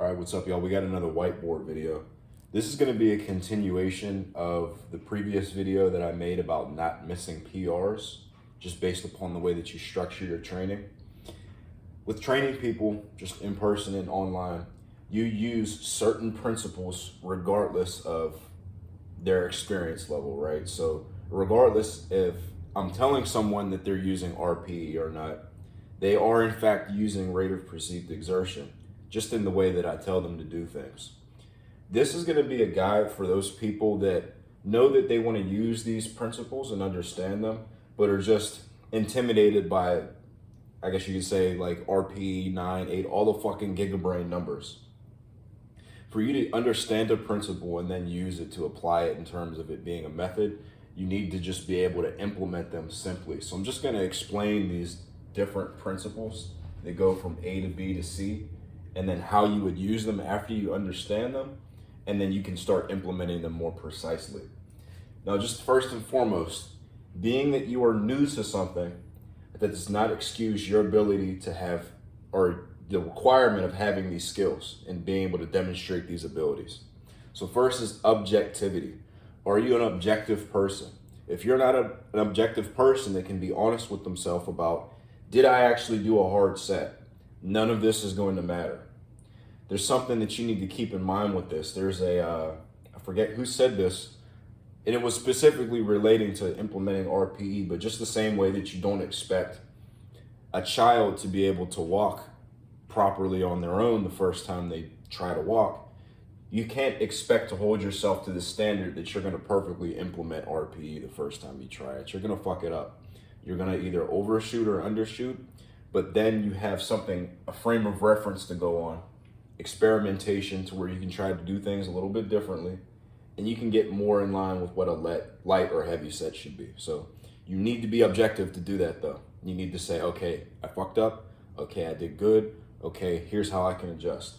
All right, what's up, y'all? We got another whiteboard video. This is going to be a continuation of the previous video that I made about not missing PRs, just based upon the way that you structure your training. With training people, just in person and online, you use certain principles regardless of their experience level, right? So regardless if I'm telling someone that they're using RPE or not, they are in fact using rate of perceived exertion, just in the way that I tell them to do things. This is going to be a guide for those people that know that they want to use these principles and understand them, but are just intimidated by, I guess you could say, like RPE, 9, 8, all the fucking gigabrain numbers. For you to understand a principle and then use it to apply it in terms of it being a method, you need to just be able to implement them simply. So I'm just going to explain these different principles that go from A to B to C, and then how you would use them after you understand them, and then you can start implementing them more precisely. Now, just first and foremost, being that you are new to something, that does not excuse your ability to have, or the requirement of having these skills and being able to demonstrate these abilities. So first is objectivity. Are you an objective person? If you're not an objective person that can be honest with themselves about, did I actually do a hard set? None of this is going to matter. There's something that you need to keep in mind with this. There's I forget who said this, and it was specifically relating to implementing RPE, but just the same way that you don't expect a child to be able to walk properly on their own the first time they try to walk, you can't expect to hold yourself to the standard that you're going to perfectly implement RPE the first time you try it. You're going to fuck it up. You're going to either overshoot or undershoot, but then you have something, a frame of reference to go on, experimentation to where you can try to do things a little bit differently, and you can get more in line with what a light or heavy set should be. So you need to be objective to do that though. You need to say, okay, I fucked up. Okay, I did good. Okay, here's how I can adjust.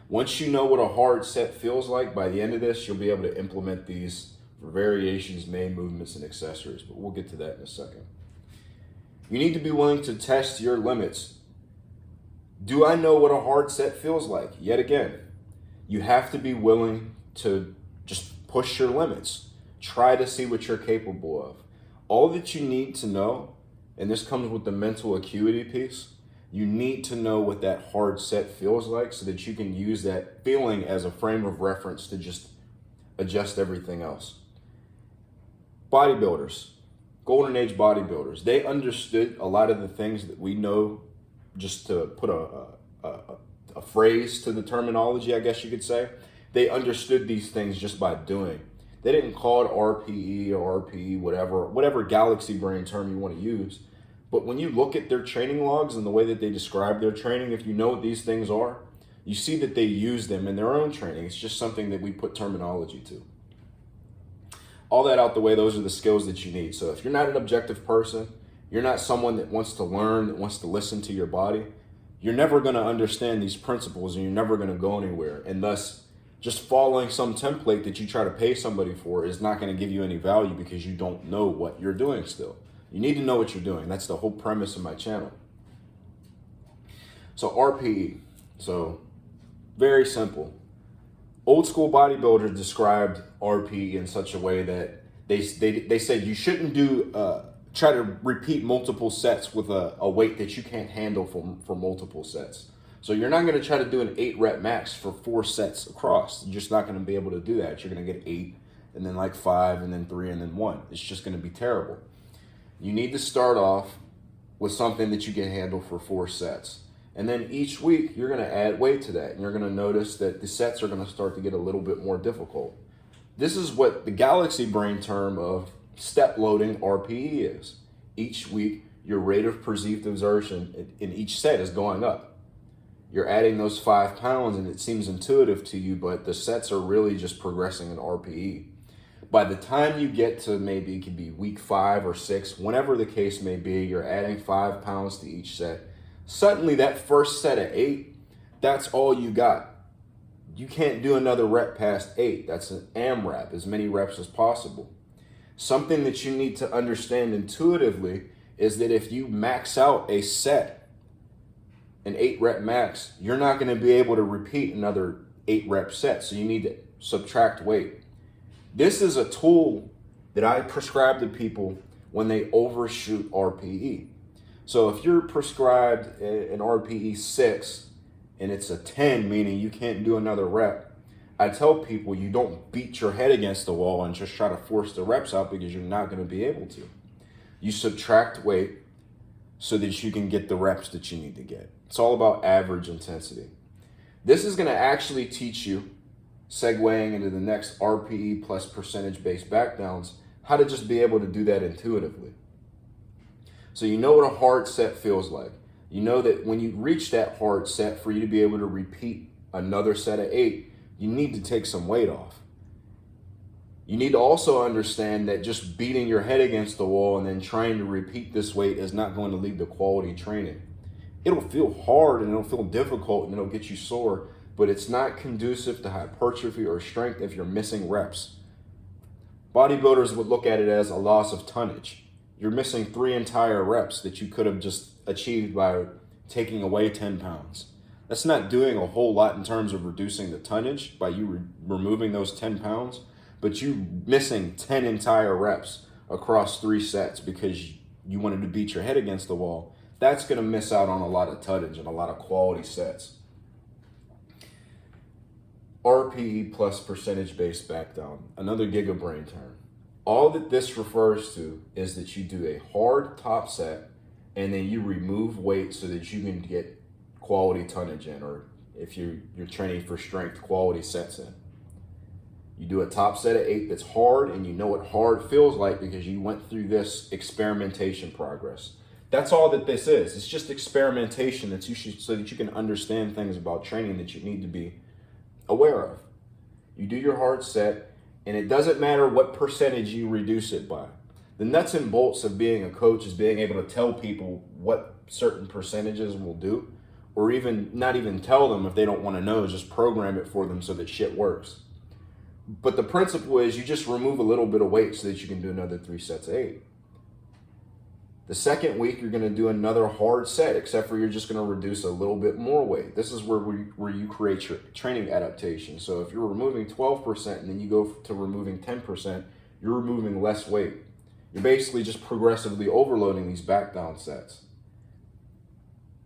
Once you know what a hard set feels like, by the end of this, you'll be able to implement these for variations, main movements, and accessories, but we'll get to that in a second. You need to be willing to test your limits. Do I know what a hard set feels like? Yet again, you have to be willing to just push your limits. Try to see what you're capable of. All that you need to know, and this comes with the mental acuity piece, you need to know what that hard set feels like so that you can use that feeling as a frame of reference to just adjust everything else. Bodybuilders, golden age bodybuilders, they understood a lot of the things that we know, just to put a phrase to the terminology, I guess you could say. They understood these things just by doing. They didn't call it RPE or RPE, whatever galaxy brain term you want to use. But when you look at their training logs and the way that they describe their training, if you know what these things are, you see that they use them in their own training. It's just something that we put terminology to. All that out the way, those are the skills that you need. So if you're not an objective person, you're not someone that wants to learn, that wants to listen to your body, you're never going to understand these principles and you're never going to go anywhere. And thus, just following some template that you try to pay somebody for is not going to give you any value because you don't know what you're doing still. You need to know what you're doing. That's the whole premise of my channel. So RPE. So very simple. Old school bodybuilders described RPE in such a way that they said you shouldn't try to repeat multiple sets with a weight that you can't handle for multiple sets. So you're not going to try to do an 8 rep max for 4 sets across. You're just not going to be able to do that. You're going to get 8 and then like 5 and then 3 and then 1. It's just going to be terrible. You need to start off with something that you can handle for 4 sets. And then each week you're going to add weight to that. And you're going to notice that the sets are going to start to get a little bit more difficult. This is what the galaxy brain term of step loading RPE is. Each week, your rate of perceived exertion in each set is going up. You're adding those 5 pounds and it seems intuitive to you, but the sets are really just progressing in RPE. By the time you get to maybe it could be week 5 or 6, whenever the case may be, you're adding 5 pounds to each set. Suddenly that first set of 8, that's all you got. You can't do another rep past 8. That's an AMRAP, as many reps as possible. Something that you need to understand intuitively is that if you max out a set an 8-rep max, you're not going to be able to repeat another 8-rep set. So you need to subtract weight. This is a tool that I prescribe to people when they overshoot RPE. So if you're prescribed an RPE 6 and it's a 10, meaning you can't do another rep, I tell people you don't beat your head against the wall and just try to force the reps out, because you're not going to be able to. You subtract weight so that you can get the reps that you need to get. It's all about average intensity. This is going to actually teach you, segueing into the next RPE plus percentage-based backdowns, how to just be able to do that intuitively. So you know what a hard set feels like. You know that when you reach that hard set, for you to be able to repeat another set of 8, you need to take some weight off. You need to also understand that just beating your head against the wall and then trying to repeat this weight is not going to lead to quality training. It'll feel hard and it'll feel difficult and it'll get you sore, but it's not conducive to hypertrophy or strength if you're missing reps. Bodybuilders would look at it as a loss of tonnage. You're missing 3 entire reps that you could have just achieved by taking away 10 pounds. That's not doing a whole lot in terms of reducing the tonnage by you removing those 10 pounds, but you missing 10 entire reps across 3 sets because you wanted to beat your head against the wall. That's going to miss out on a lot of tonnage and a lot of quality sets. RPE plus percentage-based backdown, another gigabrain term. All that this refers to is that you do a hard top set and then you remove weight so that you can get quality tonnage in, or if you're training for strength, quality sets in. You do a top set of 8 that's hard, and you know what hard feels like because you went through this experimentation progress. That's all that this is. It's just experimentation so that you can understand things about training that you need to be aware of. You do your hard set, and it doesn't matter what percentage you reduce it by. The nuts and bolts of being a coach is being able to tell people what certain percentages will do, or even not even tell them if they don't want to know, just program it for them so that shit works. But the principle is you just remove a little bit of weight so that you can do another 3 sets of 8. The second week, you're going to do another hard set, except for you're just going to reduce a little bit more weight. This is where you create your training adaptation. So if you're removing 12% and then you go to removing 10%, you're removing less weight. You're basically just progressively overloading these back down sets.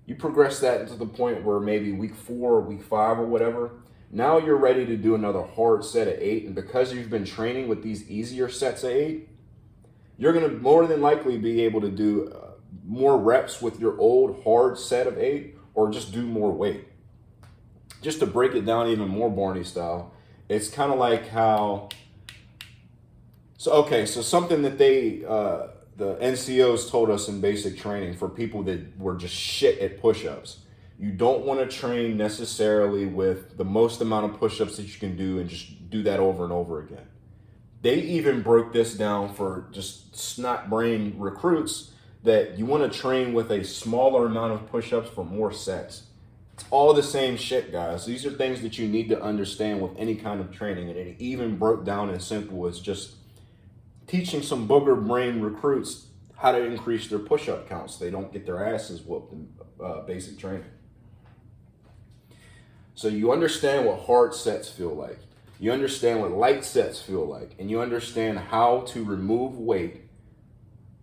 You progress that to the point where maybe week 4 or week 5 or whatever, now you're ready to do another hard set of 8. And because you've been training with these easier sets of 8, you're going to more than likely be able to do more reps with your old hard set of 8, or just do more weight. Just to break it down even more Barney style, it's kind of like how, so something that the NCOs told us in basic training for people that were just shit at push-ups. You don't want to train necessarily with the most amount of push-ups that you can do and just do that over and over again. They even broke this down for just snot brain recruits, that you want to train with a smaller amount of push-ups for more sets. It's all the same shit, guys. These are things that you need to understand with any kind of training. And it even broke down as simple as just teaching some booger brain recruits how to increase their push-up counts so they don't get their asses whooped in basic training. So you understand what hard sets feel like. You understand what light sets feel like, and you understand how to remove weight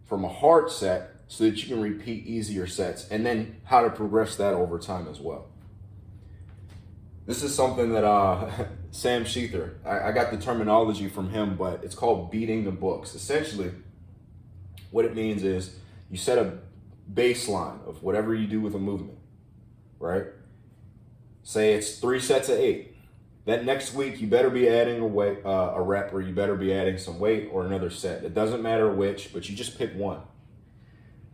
from a hard set so that you can repeat easier sets, and then how to progress that over time as well. This is something that Sam Sheether, I got the terminology from him, but it's called beating the books. Essentially, what it means is you set a baseline of whatever you do with a movement, right? Say it's 3 sets of 8. That next week, you better be adding a rep, or you better be adding some weight or another set. It doesn't matter which, but you just pick one.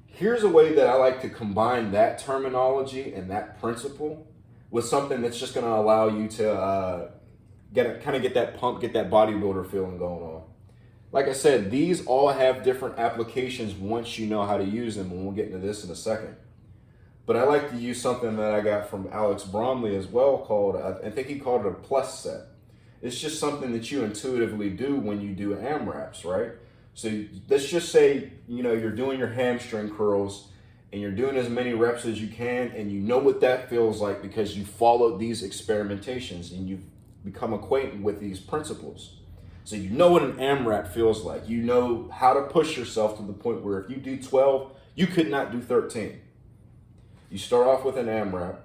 Here's a way that I like to combine that terminology and that principle with something that's just going to allow you to get that pump, get that bodybuilder feeling going on. Like I said, these all have different applications once you know how to use them, and we'll get into this in a second. But I like to use something that I got from Alex Bromley as well, called, I think he called it a plus set. It's just something that you intuitively do when you do AMRAPs, right? So let's just say, you're doing your hamstring curls and you're doing as many reps as you can, and you know what that feels like because you followed these experimentations and you've become acquainted with these principles. So you know what an AMRAP feels like. You know how to push yourself to the point where if you do 12, you could not do 13. You start off with an AMRAP,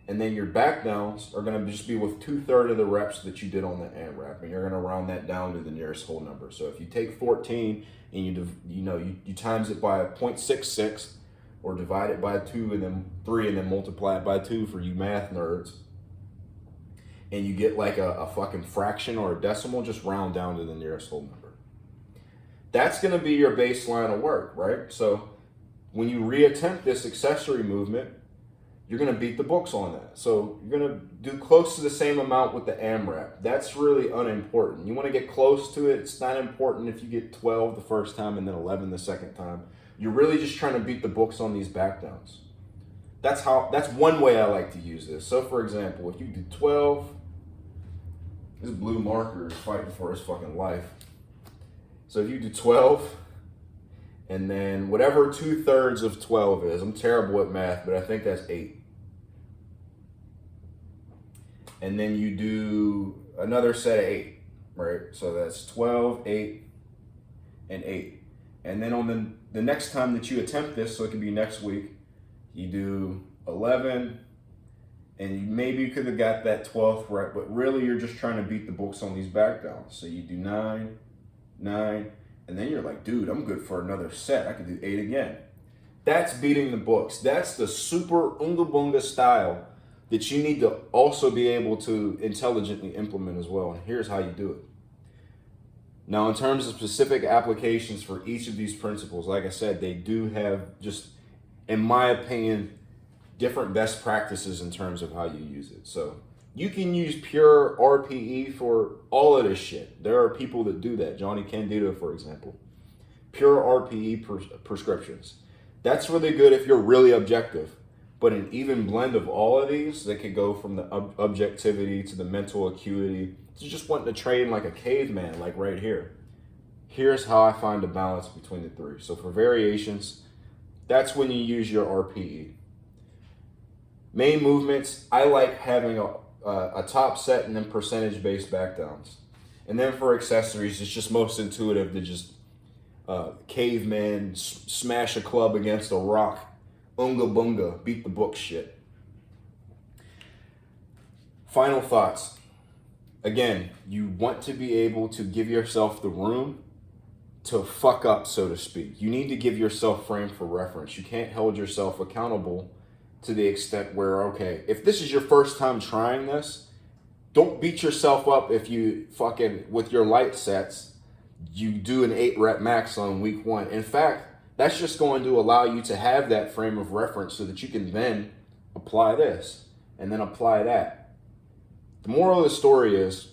and then your back downs are going to just be with 2/3 of the reps that you did on the AMRAP, and you're going to round that down to the nearest whole number. So if you take 14 and you times it by 0.66, or divide it by 2 and then 3 and then multiply it by 2 for you math nerds, and you get like a fucking fraction or a decimal, just round down to the nearest whole number. That's going to be your baseline of work, right? So when you reattempt this accessory movement, you're going to beat the books on that. So you're going to do close to the same amount with the AMRAP. That's really unimportant. You want to get close to it. It's not important if you get 12 the first time and then 11 the second time. You're really just trying to beat the books on these back downs. That's one way I like to use this. So for example, if you do 12, this blue marker is fighting for his fucking life. So if you do 12, and then whatever 2/3 of 12 is, I'm terrible at math, but I think that's 8. And then you do another set of 8, right? So that's 12, 8, and 8. And then on the next time that you attempt this, so it could be next week, you do 11, and maybe you could have got that 12th right, but really you're just trying to beat the books on these back downs. So you do 9, 9, and then you're like, dude, I'm good for another set. I could do 8 again. That's beating the books. That's the super Unga Bunga style that you need to also be able to intelligently implement as well. And here's how you do it. Now, in terms of specific applications for each of these principles, like I said, they do have just, in my opinion, different best practices in terms of how you use it. So you can use pure RPE for all of this shit. There are people that do that. Johnny Candido, for example. Pure RPE prescriptions. That's really good if you're really objective. But an even blend of all of these, that could go from the objectivity to the mental acuity to just wanting to train like a caveman, like right here. Here's how I find a balance between the three. So for variations, that's when you use your RPE. Main movements, I like having a top set and then percentage-based back downs. And then for accessories, it's just most intuitive to just caveman, smash a club against a rock, unga bunga, beat the book shit. Final thoughts. Again, you want to be able to give yourself the room to fuck up, so to speak. You need to give yourself frame for reference. You can't hold yourself accountable to the extent where, okay, if this is your first time trying this, don't beat yourself up if you fucking, with your light sets, you do an 8-rep max on week 1. In fact, that's just going to allow you to have that frame of reference so that you can then apply this and then apply that. The moral of the story is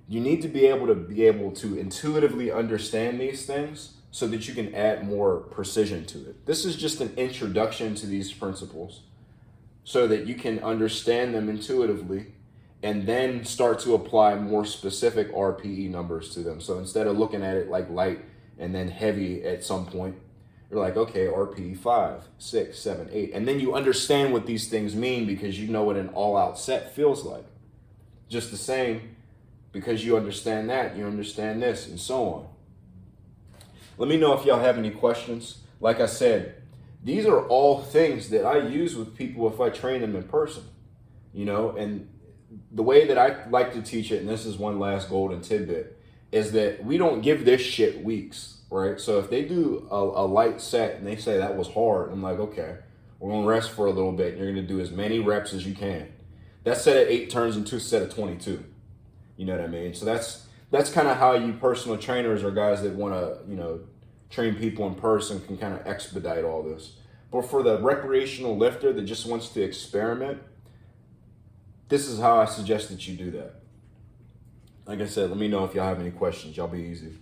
you need to be able to intuitively understand these things so that you can add more precision to it. This is just an introduction to these principles so that you can understand them intuitively and then start to apply more specific RPE numbers to them. So instead of looking at it like light and then heavy at some point, you're like, okay, RPE 5, 6, 7, 8. And then you understand what these things mean because you know what an all-out set feels like. Just the same, because you understand that, you understand this, and so on. Let me know if y'all have any questions. Like I said, these are all things that I use with people if I train them in person, you know, and the way that I like to teach it, and this is one last golden tidbit, is that we don't give this shit weeks, right? So if they do a light set and they say that was hard, I'm like, okay, we're gonna rest for a little bit. You're gonna do as many reps as you can. That set of 8 turns into a set of 22. You know what I mean? So that's kind of how you personal trainers or guys that want to, you know, train people in person can kind of expedite all this. But for the recreational lifter that just wants to experiment, this is how I suggest that you do that. Like I said, let me know if y'all have any questions. Y'all be easy.